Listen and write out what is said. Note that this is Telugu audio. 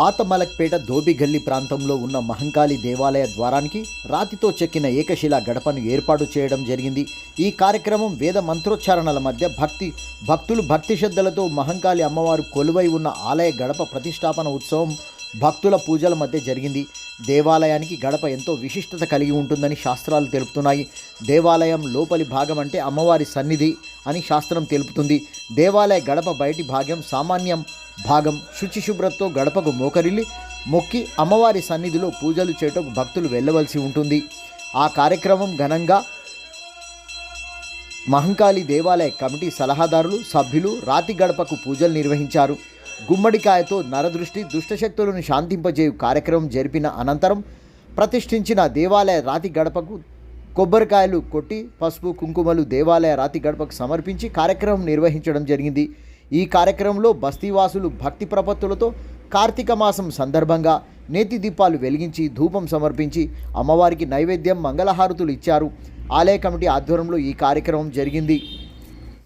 ఆతమలక్పేట ధోబిగల్లి ప్రాంతంలో ఉన్న మహంకాళి దేవాలయ ద్వారానికి రాతితో చెక్కిన ఏకశిలా గడపను ఏర్పాటు చేయడం జరిగింది. ఈ కార్యక్రమం వేద మంత్రోచ్చారణల మధ్య భక్తులు భక్తి శ్రద్ధలతో మహంకాళి అమ్మవారు కొలువై ఉన్న ఆలయ గడప ప్రతిష్టాపన ఉత్సవం భక్తుల పూజల మధ్య జరిగింది. దేవాలయానికి గడప ఎంతో విశిష్టత కలిగి ఉంటుందని శాస్త్రాలు తెలుపుతున్నాయి. దేవాలయం లోపలి భాగం అంటే అమ్మవారి సన్నిధి అని శాస్త్రం తెలుపుతుంది. దేవాలయ గడప బయటి భాగం సామాన్యం భాగం శుచిశుభ్రతతో గడపకు మోకరిల్లి మొక్కి అమ్మవారి సన్నిధిలో పూజలు చేయటకు భక్తులు వెళ్ళవలసి ఉంటుంది. ఆ కార్యక్రమం ఘనంగా మహంకాళి దేవాలయ కమిటీ సలహాదారులు సభ్యులు రాతి గడపకు పూజలు నిర్వహించారు. గుమ్మడికాయతో నరదృష్టి దుష్టశక్తులను శాంతింపజేయు కార్యక్రమం జరిపిన అనంతరం ప్రతిష్ఠించిన దేవాలయ రాతి గడపకు కొబ్బరికాయలు కొట్టి పసుపు కుంకుమలు దేవాలయ రాతి గడపకు సమర్పించి కార్యక్రమం నిర్వహించడం జరిగింది. ఈ కార్యక్రమంలో బస్తీవాసులు భక్తి ప్రపత్తులతో కార్తీక మాసం సందర్భంగా నేతి దీపాలు వెలిగించి ధూపం సమర్పించి అమ్మవారికి నైవేద్యం మంగళహారతులు ఇచ్చారు. ఆలయ కమిటీ ఆధ్వర్యంలో ఈ కార్యక్రమం జరిగింది.